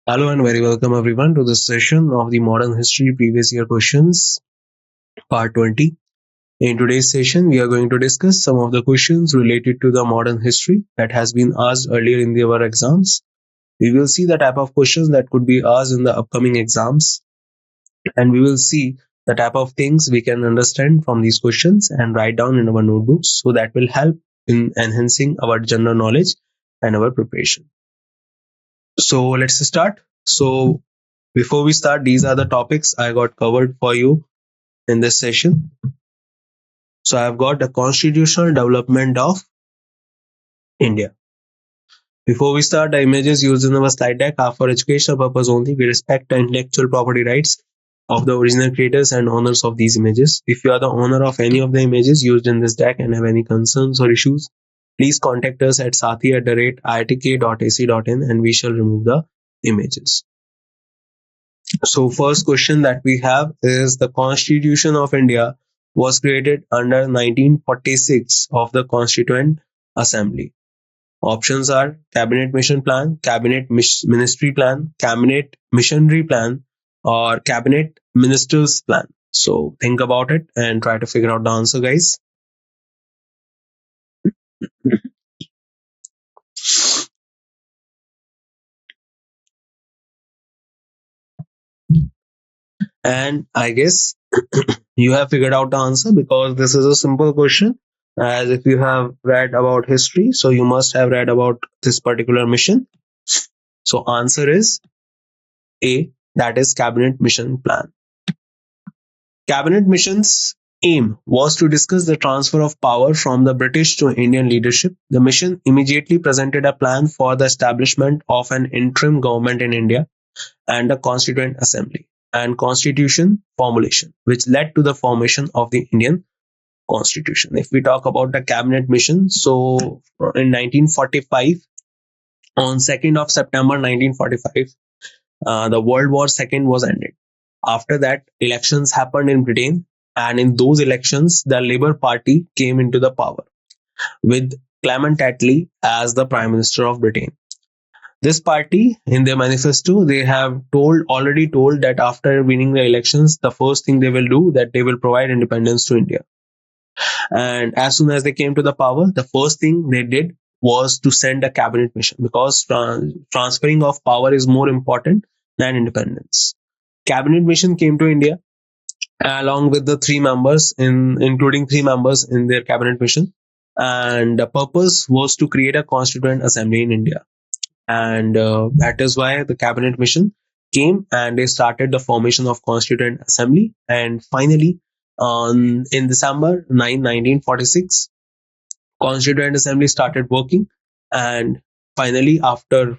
Hello and very welcome everyone to this session of the Modern History Previous Year Questions, Part 20. In today's session, we are going to discuss some of the questions related to the modern history that has been asked earlier in our exams. We will see the type of questions that could be asked in the upcoming exams, and we will see the type of things we can understand from these questions and write down in our notebooks, so that will help in enhancing our general knowledge and our preparation. So let's start. So before we start, these are the topics I got covered for you in this session. So I've got the constitutional development of India. Before we start, the images used in our slide deck are for educational purpose only. We respect the intellectual property rights of the original creators and owners of these images. If you are the owner of any of the images used in this deck and have any concerns or issues, please contact us at sathee@iitk.ac.in and we shall remove the images. So first question that we have is the Constitution of India was created under 1946 of the Constituent Assembly. Options are Cabinet Mission Plan, Cabinet Ministry Plan, Cabinet Missionary Plan, or Cabinet Ministers Plan. So think about it and try to figure out the answer, guys. And I guess you have figured out the answer because this is a simple question. As if you have read about history, so you must have read about this particular mission. So answer is A, that is Cabinet Mission Plan. Cabinet Mission's aim was to discuss the transfer of power from the British to Indian leadership. The mission immediately presented a plan for the establishment of an interim government in India and a constituent assembly and constitution formulation, which led to the formation of the Indian Constitution. If we talk about the cabinet mission, so in 1945, on 2nd of September 1945, the World War II was ended. After that, elections happened in Britain, and in those elections, the Labour Party came into the power with Clement Attlee as the Prime Minister of Britain. This party, in their manifesto, they have already told that after winning the elections, the first thing they will do that they will provide independence to India. And as soon as they came to the power, the first thing they did was to send a cabinet mission because transferring of power is more important than independence. Cabinet mission came to India along with the including three members in their cabinet mission, and the purpose was to create a constituent assembly in India. And that is why the cabinet mission came and they started the formation of constituent assembly. And finally, in December 9, 1946, constituent assembly started working. And finally, after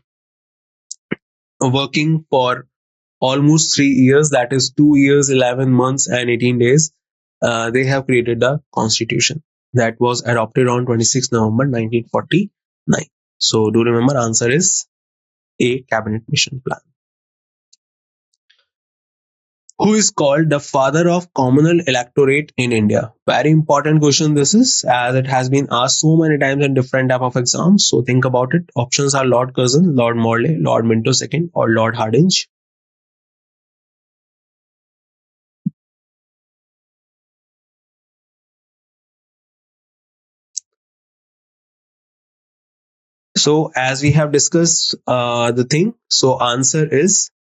working for almost 3 years, that is 2 years, 11 months and 18 days, they have created the constitution that was adopted on 26 November 1949. So do remember, answer is A, cabinet mission plan. Who is called the father of communal electorate in India? Very important question this is, as it has been asked so many times in different type of exams. So think about it. Options are Lord Curzon, Lord Morley, Lord Minto II, or Lord Hardinge. So as we have discussed the thing, so answer is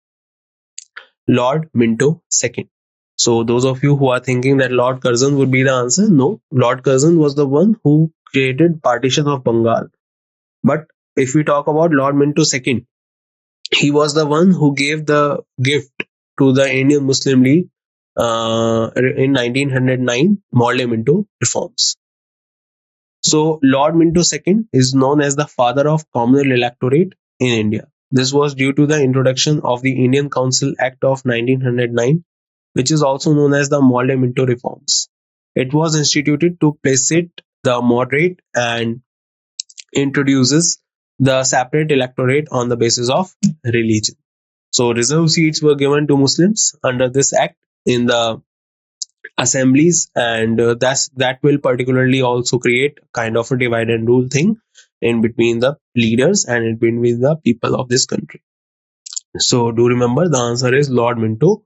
Lord Minto II. So those of you who are thinking that Lord Curzon would be the answer, no. Lord Curzon was the one who created partition of Bengal. But if we talk about Lord Minto II, he was the one who gave the gift to the Indian Muslim League in 1909 Morley Minto reforms. So Lord Minto II is known as the father of communal electorate in India. This was due to the introduction of the Indian Council Act of 1909, which is also known as the Morley Minto reforms. It was instituted to placate the moderate and introduces the separate electorate on the basis of religion. So reserve seats were given to Muslims under this act in the assemblies, and that will particularly also create kind of a divide and rule thing in between the leaders and in between the people of this country. So do remember the answer is Lord Minto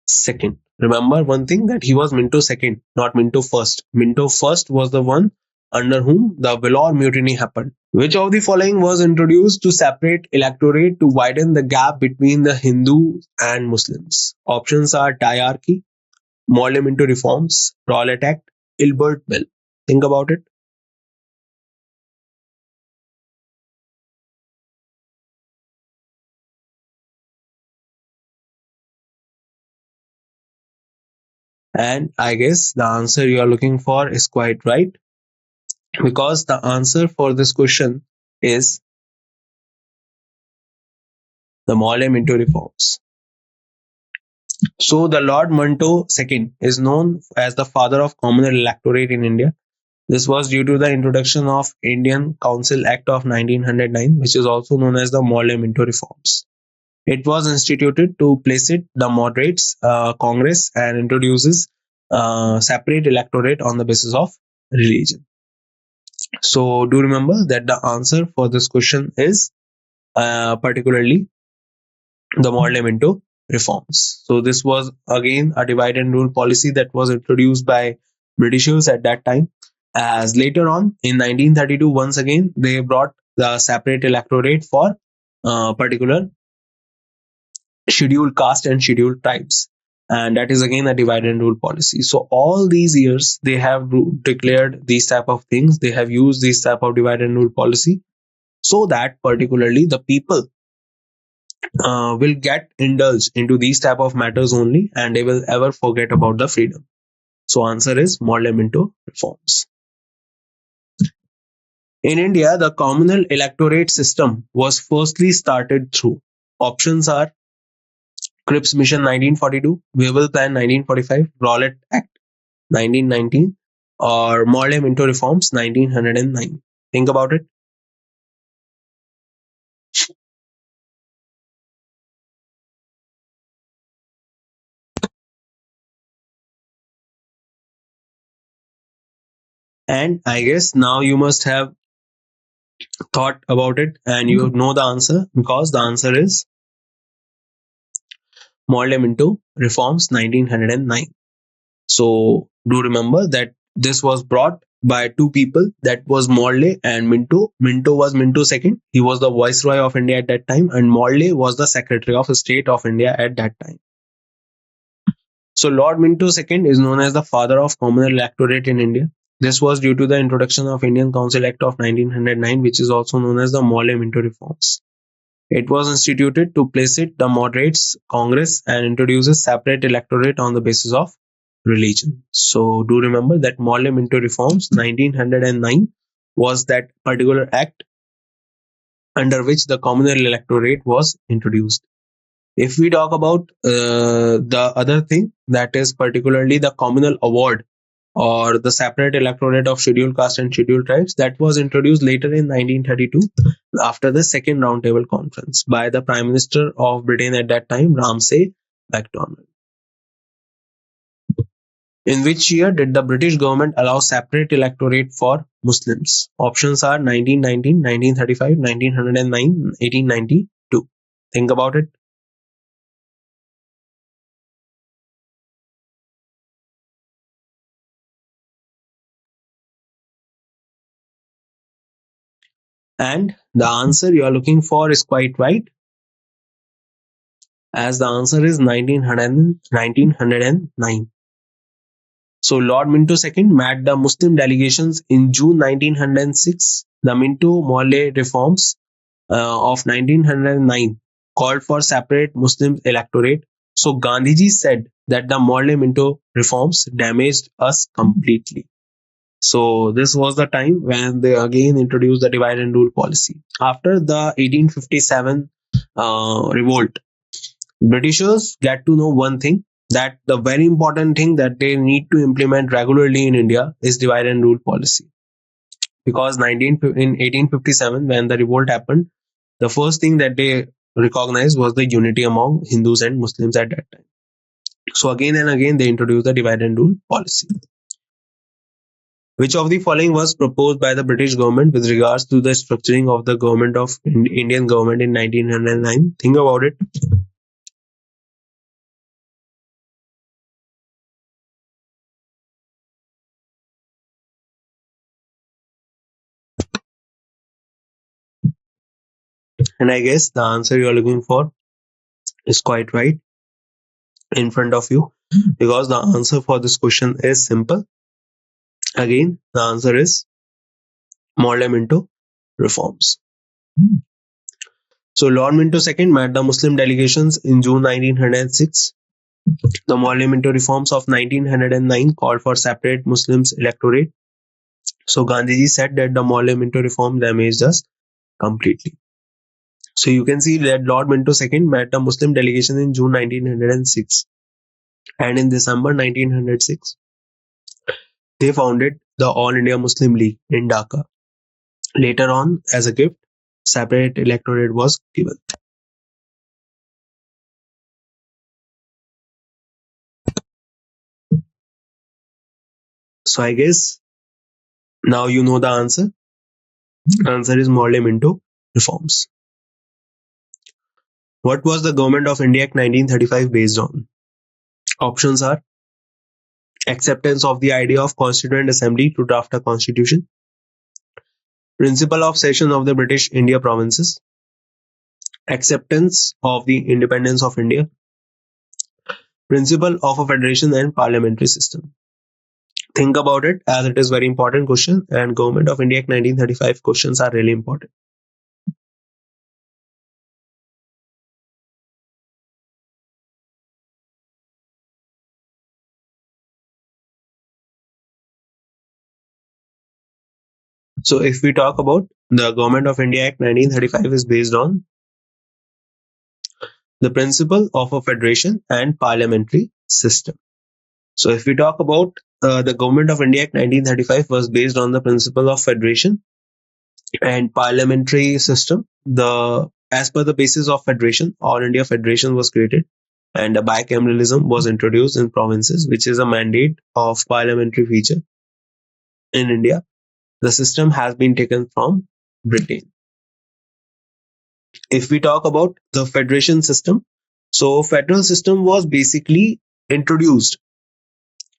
second. Remember one thing, that he was Minto second, not Minto first. Minto first was the one under whom the Vellore mutiny happened. Which of the following was introduced to separate electorate to widen the gap between the Hindus and Muslims? Options are diarchy, Morley Minto reforms, Rowlatt Act, Ilbert Bill. Think about it. And I guess the answer you are looking for is quite right, because the answer for this question is the Morley Minto reforms. So the Lord Minto II is known as the father of communal electorate in India. This was due to the introduction of Indian Council Act of 1909, which is also known as the Morley Minto reforms. It was instituted to place it the moderates Congress and introduces separate electorate on the basis of religion. So do remember that the answer for this question is particularly the Morley Minto reforms. So this was again a divide and rule policy that was introduced by Britishers at that time. As later on in 1932, once again they brought the separate electorate for particular scheduled caste and scheduled tribes, and that is again a divide and rule policy. So all these years they have declared these type of things, they have used this type of divide and rule policy, so that particularly the people will get indulged into these type of matters only, and they will ever forget about the freedom. So answer is Morley Minto reforms. In India, the communal electorate system was firstly started through. Options are Cripps Mission 1942, Wavell Plan 1945, Rowlatt Act 1919, or Morley Minto reforms 1909. Think about it. And I guess now you must have thought about it and you know the answer, because the answer is Morley Minto reforms 1909. So do remember that this was brought by two people, that was Morley and Minto. Minto was Minto second. He was the Viceroy of India at that time, and Morley was the Secretary of State of India at that time. So Lord Minto II is known as the father of communal electorate in India. This was due to the introduction of Indian Council Act of 1909, which is also known as the Morley Minto reforms. It was instituted to place it the moderates Congress and introduces separate electorate on the basis of religion. So do remember that Morley Minto reforms 1909 was that particular act under which the communal electorate was introduced. If we talk about the other thing, that is particularly the communal award or the separate electorate of scheduled caste and scheduled tribes, that was introduced later in 1932 after the second roundtable conference by the Prime Minister of Britain at that time, Ramsay MacDonald. In which year did the British government allow separate electorate for Muslims? Options are 1919, 1935, 1909, 1892. Think about it. And the answer you are looking for is quite right, as the answer is 1909. So Lord Minto II met the Muslim delegations in June 1906. The Minto-Morley reforms of 1909 called for separate Muslim electorate. So Gandhiji said that the Morley-Minto reforms damaged us completely. So this was the time when they again introduced the divide and rule policy. After the 1857 revolt, Britishers get to know one thing, that the very important thing that they need to implement regularly in India is divide and rule policy. Because in 1857, when the revolt happened, the first thing that they recognized was the unity among Hindus and Muslims at that time. So again and again they introduced the divide and rule policy. Which of the following was proposed by the British government with regards to the structuring of the government of Indian government in 1909? Think about it. And I guess the answer you're looking for is quite right in front of you, because the answer for this question is simple. Again, the answer is Morley Minto reforms. So Lord Minto II met the Muslim delegations in June 1906. The Morley Minto reforms of 1909 called for separate Muslims electorate. So Gandhiji said that the Morley Minto reform damaged us completely. So you can see that Lord Minto II met the Muslim delegation in June 1906, and in December 1906 they founded the All India Muslim League in Dhaka. Later on, as a gift, separate electorate was given. So I guess now you know the answer. Answer is Morley Minto reforms. What was the Government of India Act 1935 based on? Options are acceptance of the idea of Constituent Assembly to draft a constitution, principle of cession of the British India provinces, acceptance of the independence of India, principle of a federation and parliamentary system. Think about it, as it is very important question, and Government of India Act 1935 questions are really important. So if we talk about the Government of India Act 1935 is based on the principle of a federation and parliamentary system. So if we talk about the Government of India Act 1935 was based on the principle of federation and parliamentary system. As per the basis of federation, All India Federation was created and a bicameralism was introduced in provinces, which is a mandate of parliamentary feature in India. The system has been taken from Britain. If we talk about the federation system, so federal system was basically introduced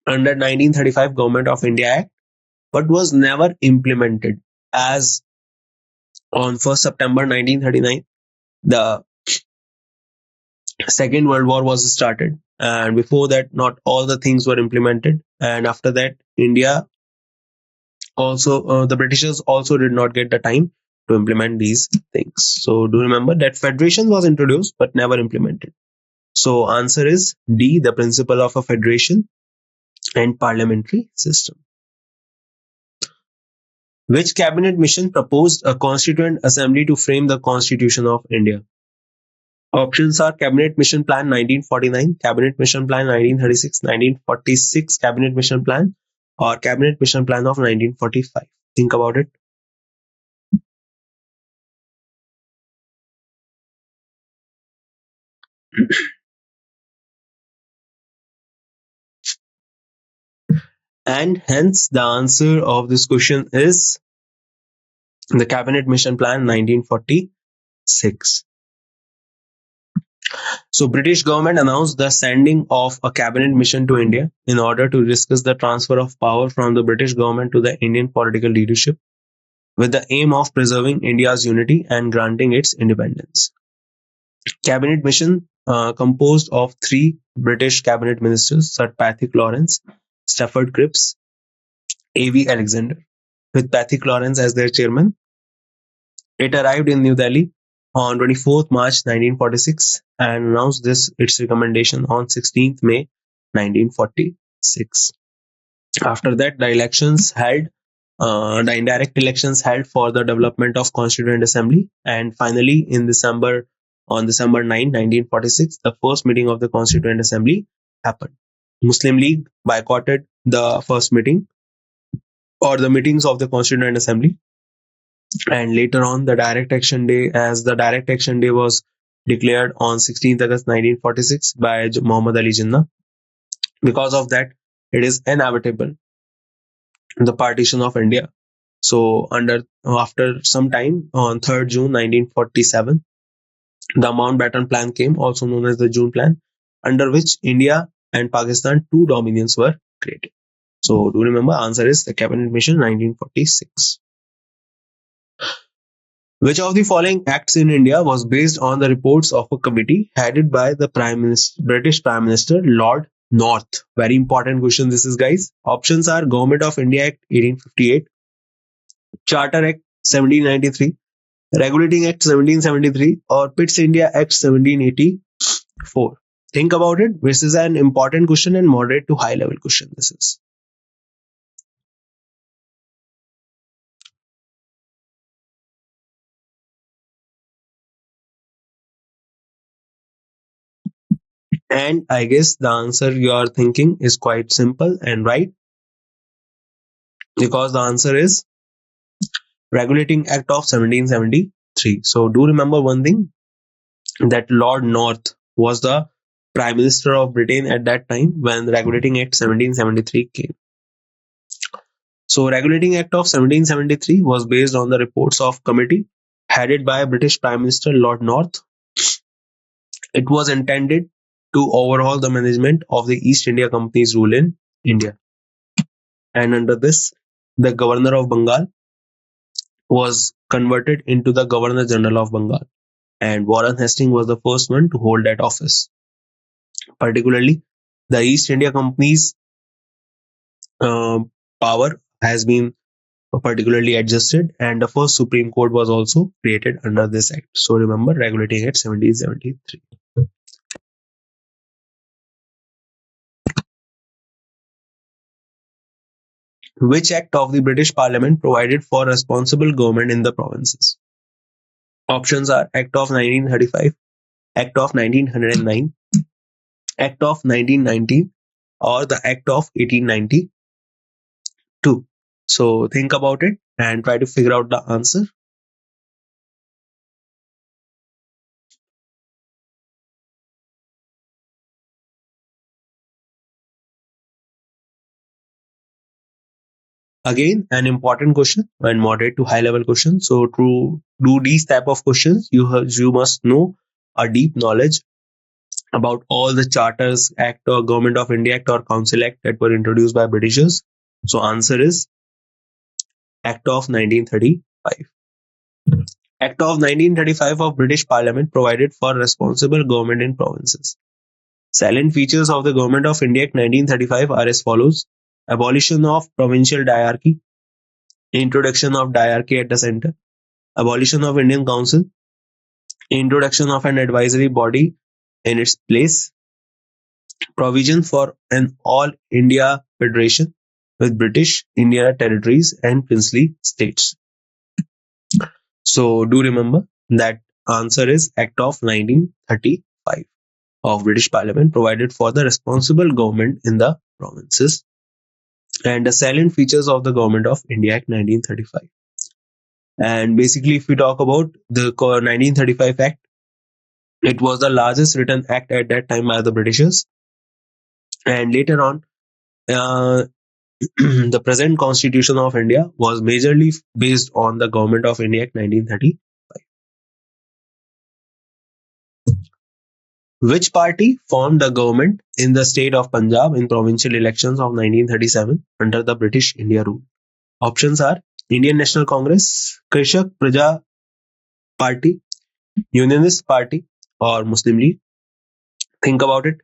under 1935 Government of India Act, but was never implemented, as on 1st September 1939 the Second World War was started, and before that not all the things were implemented, and after that India also the Britishers also did not get the time to implement these things. So do remember that federation was introduced but never implemented. So answer is D, the principle of a federation and parliamentary system. Which cabinet mission proposed a constituent assembly to frame the Constitution of India? Options are Cabinet Mission Plan 1949, Cabinet Mission Plan 1936, 1946 Cabinet Mission Plan, or Cabinet Mission Plan of 1945. Think about it. And hence the answer of this question is the Cabinet Mission Plan 1946. So British government announced the sending of a cabinet mission to India in order to discuss the transfer of power from the British government to the Indian political leadership, with the aim of preserving India's unity and granting its independence. Cabinet mission composed of 3 British cabinet ministers: Sir Patrick Lawrence, Stafford Cripps, A.V. Alexander, with Patrick Lawrence as their chairman. It arrived in New Delhi on 24th March 1946 and announced its recommendation on 16th May 1946. After that, the indirect elections held for the development of Constituent Assembly, and finally on December 9, 1946, the first meeting of the Constituent Assembly happened. Muslim League boycotted the first meeting or the meetings of the Constituent Assembly, and later on the Direct Action Day, as the Direct Action Day was declared on 16th August 1946 by Muhammad Ali Jinnah. Because of that, it is inevitable the partition of India. So after some time on 3rd June 1947, the Mountbatten Plan came, also known as the June Plan, under which India and Pakistan two dominions were created. So do remember, answer is the Cabinet Mission 1946. Which of the following acts in India was based on the reports of a committee headed by the British Prime Minister Lord North? Very important question this is, guys. Options are Government of India Act 1858, Charter Act 1793, Regulating Act 1773, or Pitt's India Act 1784. Think about it. This is an important question and moderate to high level question. This is. And I guess the answer you are thinking is quite simple and right, because the answer is Regulating Act of 1773. So do remember one thing, that Lord North was the Prime Minister of Britain at that time when Regulating Act 1773 came. So Regulating Act of 1773 was based on the reports of committee headed by British Prime Minister Lord North. It was intended to overhaul the management of the East India Company's rule in India. And under this, the Governor of Bengal was converted into the Governor General of Bengal. And Warren Hastings was the first one to hold that office. Particularly, the East India Company's power has been particularly adjusted, and the first Supreme Court was also created under this act. So remember, Regulating Act 1773. Which act of the British Parliament provided for responsible government in the provinces? Options are Act of 1935, Act of 1909, Act of 1919, or the Act of 1892. So think about it and try to figure out the answer. Again, an important question and moderate to high level question. So to do these type of questions, you must know a deep knowledge about all the charters, act or Government of India Act or Council Act that were introduced by Britishers. So answer is Act of 1935. Act of 1935 of British Parliament provided for responsible government in provinces. Salient features of the Government of India Act 1935 are as follows: abolition of provincial diarchy, introduction of diarchy at the center, abolition of Indian Council, introduction of an advisory body in its place, provision for an all India federation with British India territories and princely states. So do remember that answer is Act of 1935 of British Parliament provided for the responsible government in the provinces, and the salient features of the Government of India Act 1935. And basically, if we talk about the 1935 Act, it was the largest written act at that time by the Britishers. And later on, the present Constitution of India was majorly based on the Government of India Act 1935. Which party formed the government in the state of Punjab in provincial elections of 1937 under the British India rule? Options are Indian National Congress, Krishak Praja Party, Unionist Party, or Muslim League. Think about it.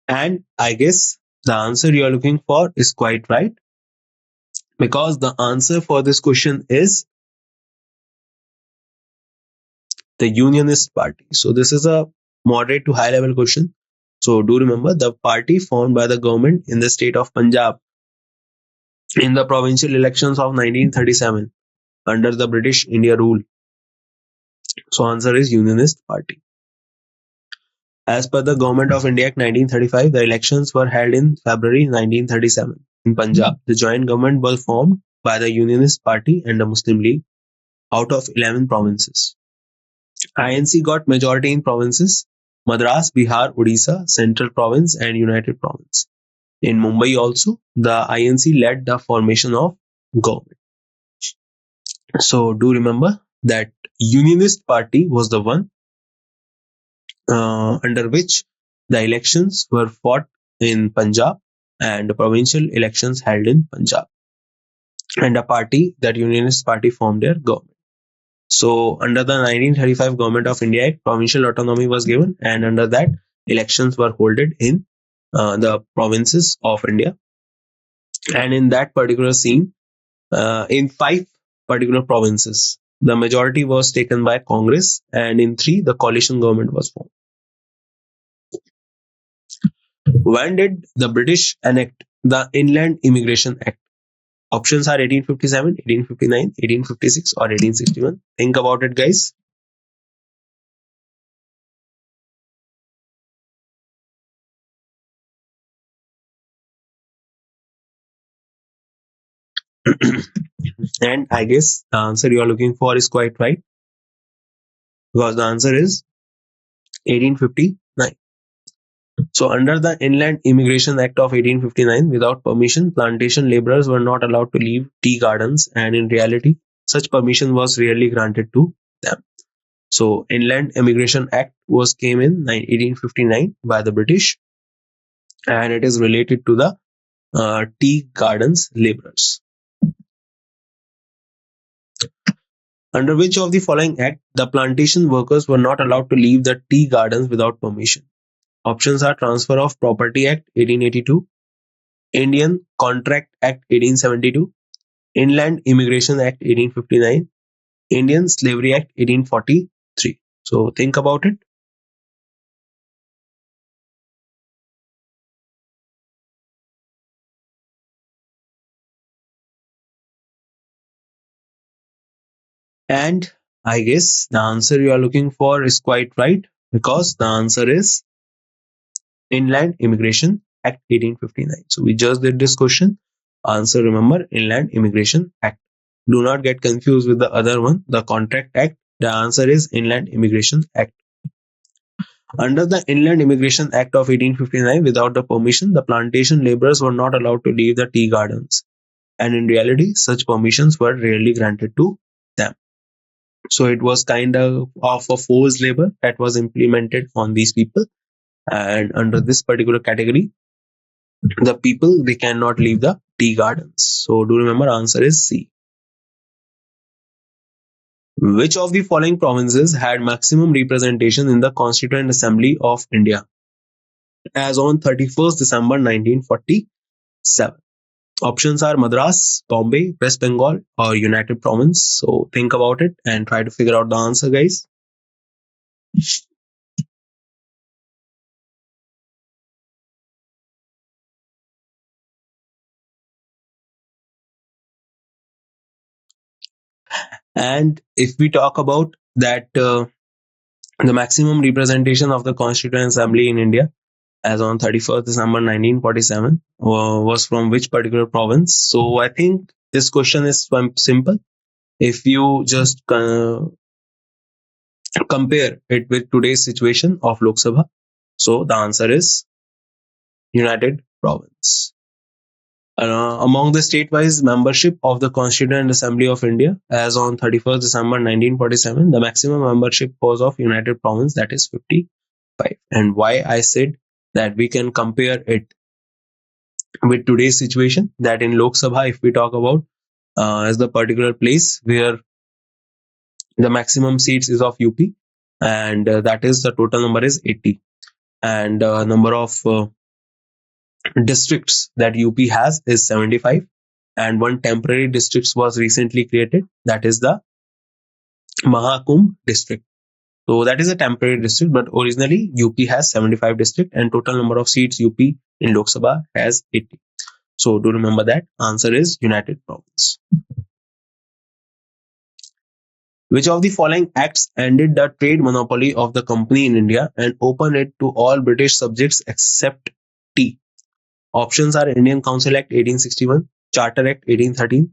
And I guess the answer you are looking for is quite right, because the answer for this question is the Unionist Party. So this is a moderate to high level question. So do remember, the party formed by the government in the state of Punjab in the provincial elections of 1937 under the British India rule. So answer is Unionist Party. As per the Government of India Act 1935, the elections were held in February 1937 in Punjab. The joint government was formed by the Unionist Party and the Muslim League. out of 11 provinces. INC got majority in provinces: Madras, Bihar, Odisha, Central Province, and United Province. In Mumbai also, the INC led the formation of government. So do remember that Unionist Party was the one under which the elections were fought in Punjab and the provincial elections held in Punjab. And a party, that Unionist Party, formed their government. So under the 1935 Government of India Act, provincial autonomy was given, and under that, elections were held in the provinces of India. And in that particular scene, in 5 particular provinces, the majority was taken by Congress, and in 3, the coalition government was formed. When did the British enact the Inland Immigration Act? Options are 1857, 1859, 1856, or 1861. Think about it, guys. And I guess the answer you are looking for is quite right, because the answer is 1859. So under the Inland Immigration Act of 1859, without permission, plantation laborers were not allowed to leave tea gardens, and in reality, such permission was rarely granted to them. So Inland Immigration Act came in 1859 by the British, and it is related to the tea gardens laborers. Under which of the following act the plantation workers were not allowed to leave the tea gardens without permission? Options are Transfer of Property Act 1882, Indian Contract Act 1872, Inland Immigration Act 1859, Indian Slavery Act 1843. So think about it. And I guess the answer you are looking for is quite right, because the answer is Inland Immigration Act 1859. So we just did this question. Answer, remember, Inland Immigration Act. Do not get confused with the other one, the Contract Act. The answer is Inland Immigration Act. Under the Inland Immigration Act of 1859, without the permission, the plantation laborers were not allowed to leave the tea gardens. And in reality, such permissions were rarely granted to them. So it was kind of a forced labor that was implemented on these people. And under this particular category, the people, they cannot leave the tea gardens. So do remember, answer is C. Which of the following provinces had maximum representation in the Constituent Assembly of India as on 31st December 1947? Options are Madras, Bombay, West Bengal, or United Province. So think about it and try to figure out the answer, guys. And if we talk about that, the maximum representation of the Constituent Assembly in India as on 31st December 1947 was from which particular province? So I think this question is simple. If you just compare it with today's situation of Lok Sabha, so the answer is United Province. Among the state-wise membership of the Constituent Assembly of India as on 31st December 1947, the maximum membership was of United Province, that is 55. And why I said that we can compare it with today's situation, that in Lok Sabha, if we talk about as the particular place where the maximum seats is of UP, and that is the total number is 80, and number of districts that UP has is 75, and one temporary district was recently created, that is the Mahakumbh district. So that is a temporary district, but originally UP has 75 district, and total number of seats UP in Lok Sabha has 80. So do remember that answer is United Province. Which of the following acts ended the trade monopoly of the company in India and opened it to all British subjects except tea? Options are Indian Council Act 1861, Charter Act 1813,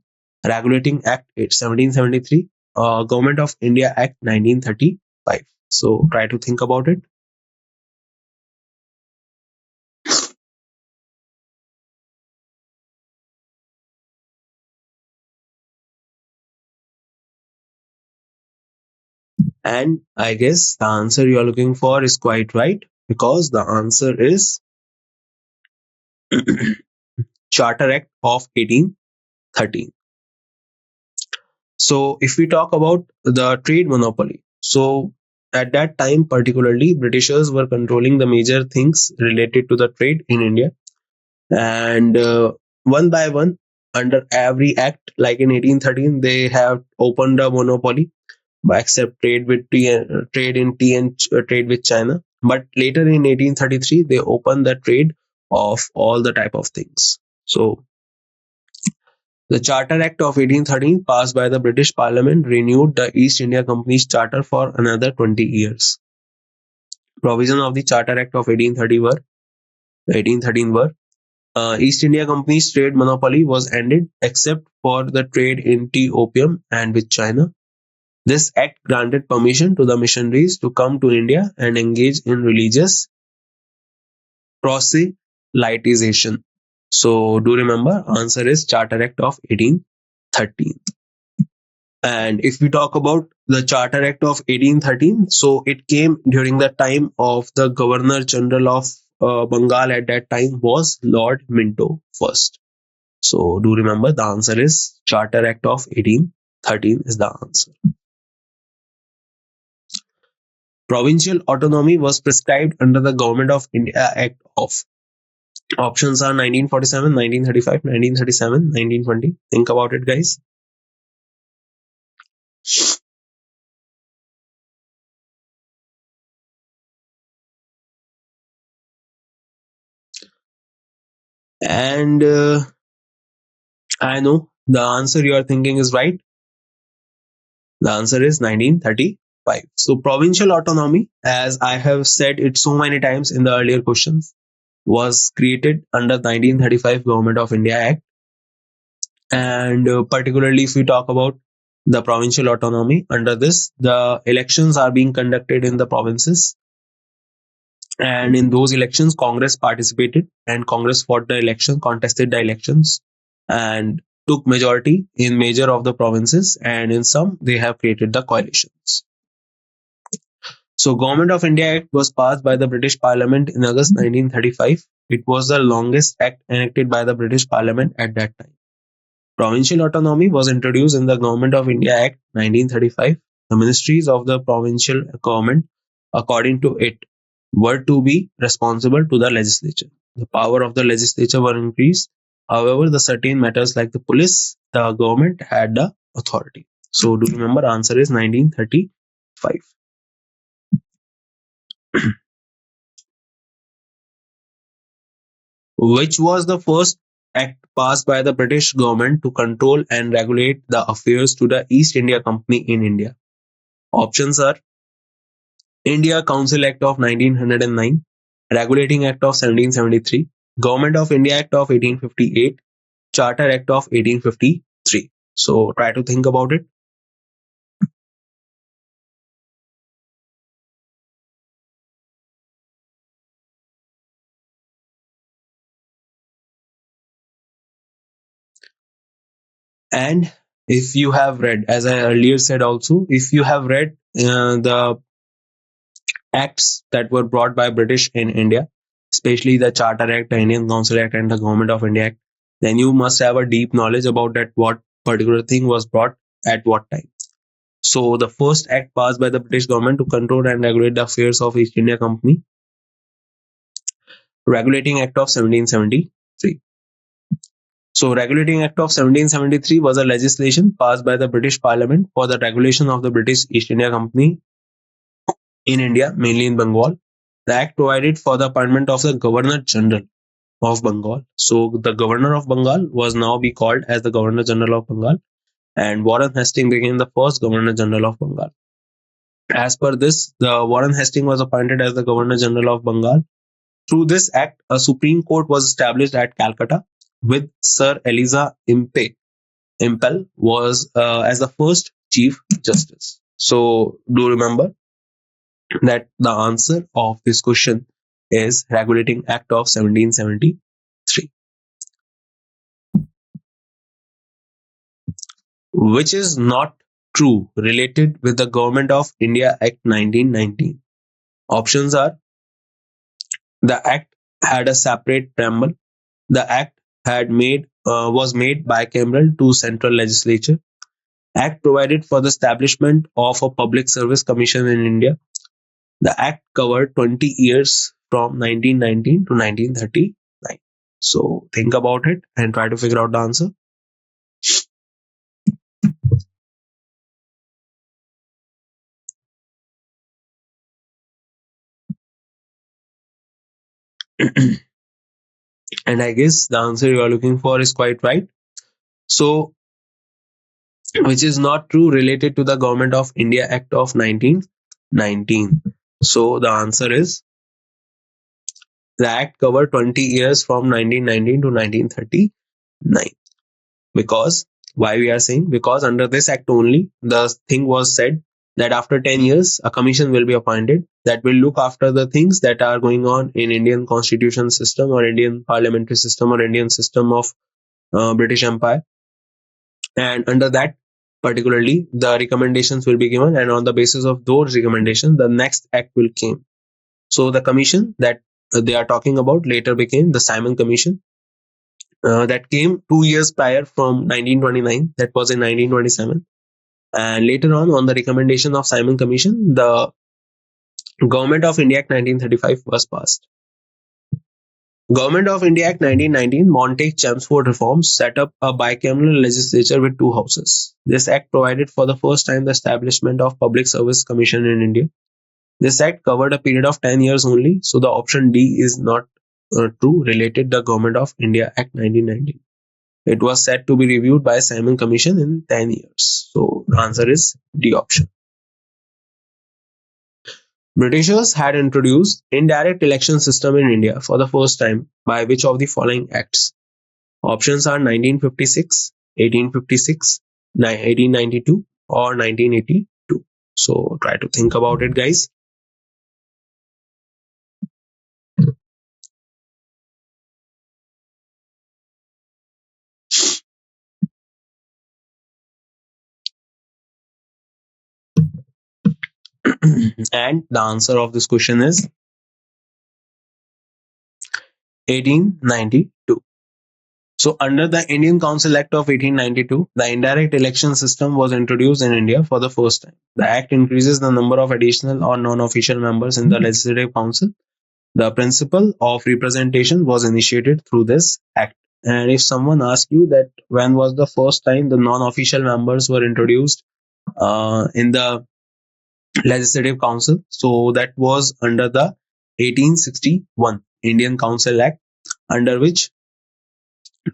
Regulating Act 1773, Government of India Act 1935. So try to think about it. And I guess the answer you are looking for is quite right, because the answer is Charter Act of 1813. So if we talk about the trade monopoly, so at that time particularly Britishers were controlling the major things related to the trade in India, and one by one, under every act, like in 1813 they have opened a monopoly, except trade with tea and trade in tea and trade with China. But later in 1833 they opened the trade of all the type of things. So the Charter Act of 1813, passed by the British Parliament, renewed the East India Company's charter for another 20 years. Provision of the Charter Act of 1813 were East India Company's trade monopoly was ended except for the trade in tea, opium, and with China. This act granted permission to the missionaries to come to India and engage in religious proselytization. So do remember, answer is Charter Act of 1813. And if we talk about the Charter Act of 1813, so it came during the time of the Governor General of Bengal at that time was Lord Minto first. So do remember, the answer is Charter Act of 1813 is the answer. Provincial autonomy was prescribed under the Government of India Act of. Options are 1947, 1935, 1937, 1920. Think about it, guys. And I know the answer you are thinking is right. The answer is 1935. So provincial autonomy, as I have said it so many times in the earlier questions, was created under 1935 Government of India Act. And particularly if we talk about the provincial autonomy, under this the elections are being conducted in the provinces, and in those elections Congress participated, and Congress fought the election, contested the elections, and took majority in major of the provinces, and in some they have created the coalitions. So Government of India Act was passed by the British Parliament in August 1935. It was the longest act enacted by the British Parliament at that time. Provincial autonomy was introduced in the Government of India Act 1935. The ministries of the provincial government, according to it, were to be responsible to the legislature. The power of the legislature were increased. However, the certain matters like the police, the government had the authority. So do remember, answer is 1935. Which was the first act passed by the British government to control and regulate the affairs to the East India Company in India? Options are India Council Act of 1909, Regulating Act of 1773, Government of India Act of 1858, Charter Act of 1853. So try to think about it. And if you have read, as I earlier said also, if you have read the acts that were brought by British in India, especially the Charter Act, the Indian Council Act, and the Government of India Act, then you must have a deep knowledge about that what particular thing was brought at what time. So the first act passed by the British government to control and regulate the affairs of East India Company, Regulating Act of 1773. So Regulating Act of 1773 was a legislation passed by the British Parliament for the regulation of the British East India Company in India, mainly in Bengal. The act provided for the appointment of the Governor General of Bengal. So the Governor of Bengal was now be called as the Governor General of Bengal, and Warren Hastings became the first Governor General of Bengal. As per this, the Warren Hastings was appointed as the Governor General of Bengal. Through this act, a Supreme Court was established at Calcutta with Sir Eliza Impe Impel was as the first Chief Justice. So do remember that the answer of this question is Regulating Act of 1773, which is not true related with the Government of India Act 1919. Options are: the Act had a separate preamble, the Act had made was made bicameral to central legislature, Act provided for the establishment of a public service commission in India, the Act covered 20 years from 1919 to 1939. So think about it and try to figure out the answer. And I guess the answer you are looking for is quite right. So, which is not true related to the Government of India Act of 1919. So the answer is the Act covered 20 years from 1919 to 1939. Because why we are saying? Because under this Act only, the thing was said that after 10 years, a commission will be appointed that will look after the things that are going on in Indian constitution system or Indian parliamentary system or Indian system of British Empire. And under that, particularly, the recommendations will be given, and on the basis of those recommendations, the next act will come. So the commission that they are talking about later became the Simon Commission. That came 2 years prior from 1929. That was in 1927. And later on the recommendation of Simon Commission, the Government of India Act 1935 was passed. Government of India Act 1919, Montague-Chelmsford reforms, set up a bicameral legislature with two houses. This act provided for the first time the establishment of Public Service Commission in India. This act covered a period of 10 years only, so the option D is not true related to the Government of India Act 1919. It was said to be reviewed by Simon Commission in 10 years. So the answer is D option. Britishers had introduced indirect election system in India for the first time by which of the following acts? Options are 1956, 1856, 1892 or 1982. So try to think about it, guys. And the answer of this question is 1892. So under the Indian Council Act of 1892, the indirect election system was introduced in India for the first time. The act increases the number of additional or non-official members in the Legislative Council. The principle of representation was initiated through this act. And if someone asks you that when was the first time the non-official members were introduced in the Legislative Council, so that was under the 1861 Indian Council Act, under which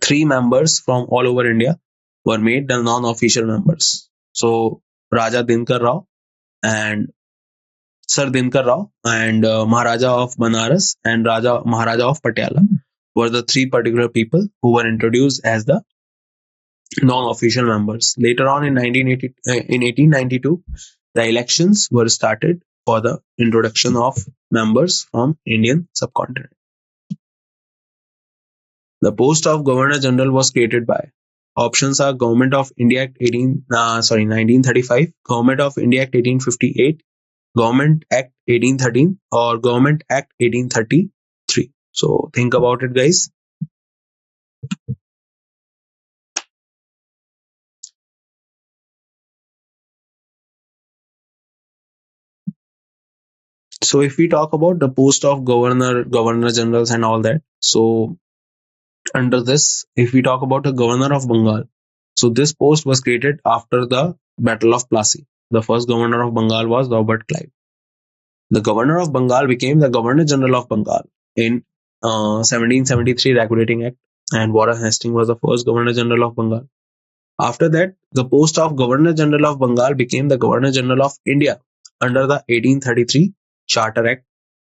3 members from all over India were made the non-official members. So Raja Dinkar Rao and Sir Dinkar Rao and Maharaja of Banaras and Maharaja of Patiala were the 3 particular people who were introduced as the non-official members. Later on in 1892, the elections were started for the introduction of members from Indian subcontinent. The post of Governor General was created by options are Government of India Act 1935, Government of India Act 1858, Government Act 1813 or Government Act 1833. So think about it, guys. So if we talk about the post of governor generals and all that, so under this, if we talk about the Governor of Bengal, so this post was created after the Battle of Plassey. The first Governor of Bengal was Robert Clive. The Governor of Bengal became the Governor General of Bengal in 1773 Regulating Act, and Warren Hastings was the first Governor General of Bengal. After that, the post of Governor General of Bengal became the Governor General of India under the 1833 Charter Act,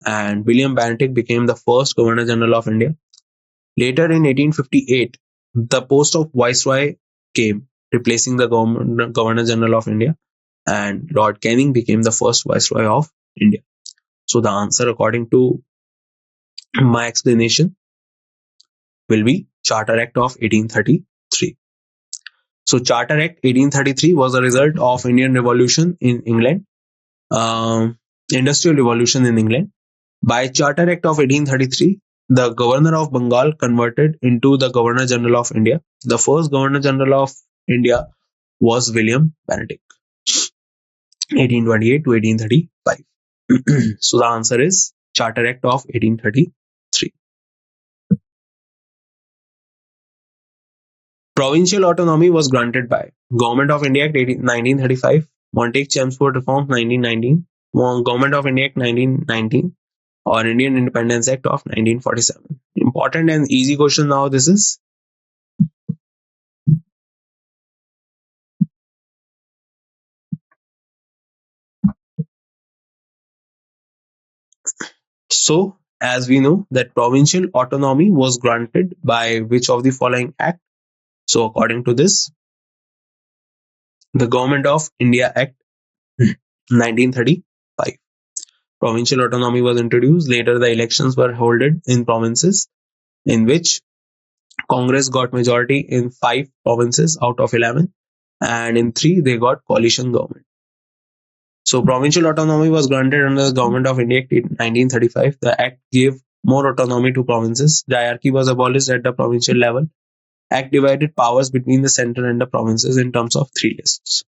and William Bentinck became the first Governor General of India. Later in 1858, the post of Viceroy came, replacing the Governor General of India, and Lord Canning became the first Viceroy of India. So the answer, according to my explanation, will be Charter Act of 1833. So Charter Act 1833 was a result of Indian Revolution in England, Industrial Revolution in England. By Charter Act of 1833, the Governor of Bengal converted into the Governor General of India. The first Governor General of India was William Bentinck, 1828 to 1835. So the answer is Charter Act of 1833. Provincial autonomy was granted by Government of India Act 1935, Montague-Chelmsford Reforms 1919, Government of India Act 1919, or Indian Independence Act of 1947. Important and easy question now this is. So, as we know that provincial autonomy was granted by which of the following act? So, according to this, the Government of India Act 1935. Provincial autonomy was introduced. Later, the elections were held in provinces in which Congress got majority in 5 provinces out of 11, and in 3 they got coalition government. So provincial autonomy was granted under the Government of India Act 1935. The act gave more autonomy to provinces. The hierarchy was abolished at the provincial level. Act divided powers between the centre and the provinces in terms of 3 lists: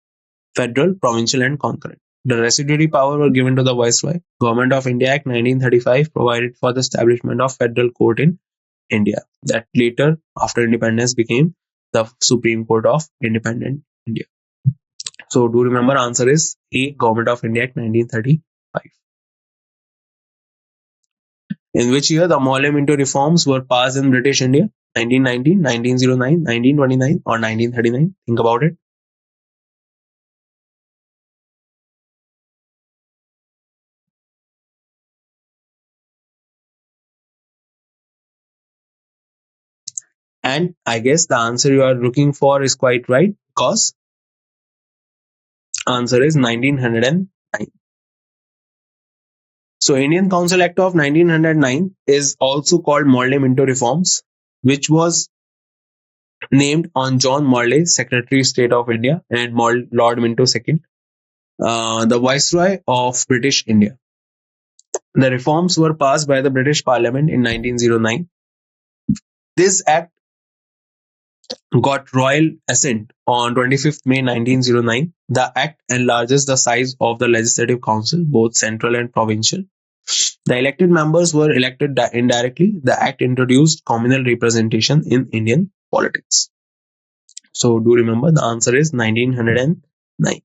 federal, provincial, and concurrent. The residuary power were given to the Viceroy. Government of India Act 1935 provided for the establishment of Federal Court in India, that later, after independence, became the Supreme Court of Independent India. So do remember, answer is A, Government of India Act 1935. In which year the Parliamentary reforms were passed in British India? 1919, 1909, 1929, or 1939? Think about it. And I guess the answer you are looking for is quite right, because answer is 1909. So Indian Council Act of 1909 is also called Morley Minto Reforms, which was named on John Morley, Secretary of State of India, and Lord Minto II, the Viceroy of British India. The reforms were passed by the British Parliament in 1909. This act got royal assent on 25th May 1909. The act enlarges the size of the Legislative Council, both central and provincial. The elected members were elected indirectly. The act introduced communal representation in Indian politics. So do remember, the answer is 1909.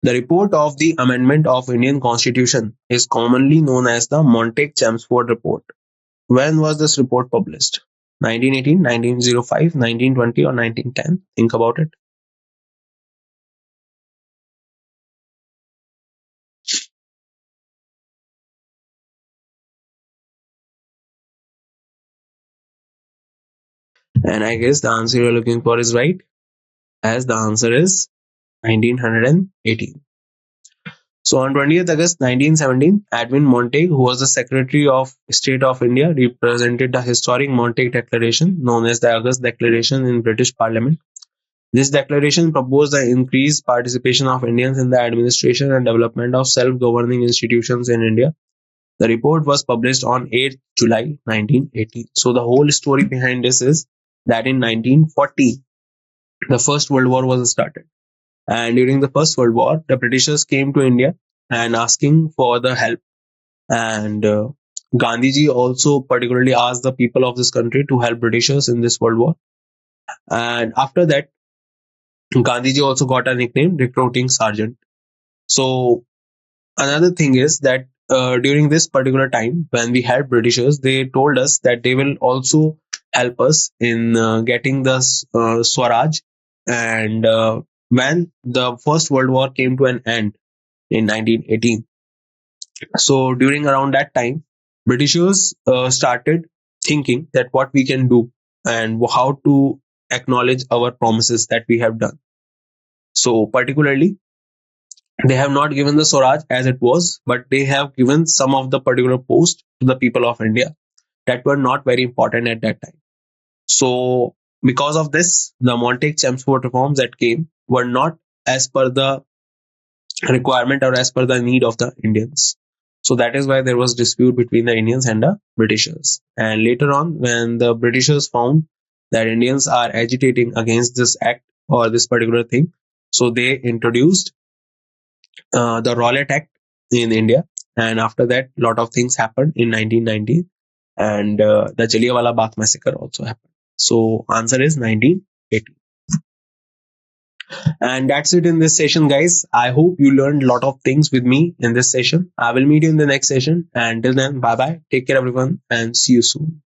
The report of the amendment of Indian Constitution is commonly known as the Montague-Chelmsford Report. When was this report published? 1918, 1905, 1920, or 1910? Think about it. And I guess the answer you're looking for is right, as the answer is 1918. So on 20th August 1917, Edwin Montague, who was the Secretary of State of India, represented the historic Montague Declaration, known as the August Declaration, in British Parliament. This declaration proposed the increased participation of Indians in the administration and development of self-governing institutions in India. The report was published on 8th July 1918. So the whole story behind this is that in 1940, the First World War was started. And during the First World War, the Britishers came to India and asking for the help. And Gandhiji also particularly asked the people of this country to help Britishers in this World War. And after that, Gandhiji also got a nickname, Recruiting Sergeant. So another thing is that during this particular time, when we had Britishers, they told us that they will also help us in getting the Swaraj. And when the First World War came to an end in 1918, so during around that time, Britishers started thinking that what we can do. and how to acknowledge our promises that we have done. So particularly, they have not given the Swaraj as it was, but they have given some of the particular posts to the people of India that were not very important at that time. So because of this, the Montague-Chelmsford reforms that came were not as per the requirement or as per the need of the Indians. So that is why there was dispute between the Indians and the Britishers. And later on, when the Britishers found that Indians are agitating against this act or this particular thing, so they introduced the Rowlatt Act in India. And after that, a lot of things happened in 1919, and the Jallianwala Bagh massacre also happened. So answer is 1980. And that's it in this session, guys. I hope you learned a lot of things with me in this session. I will meet you in the next session. And till then, bye bye. Take care, everyone, and see you soon.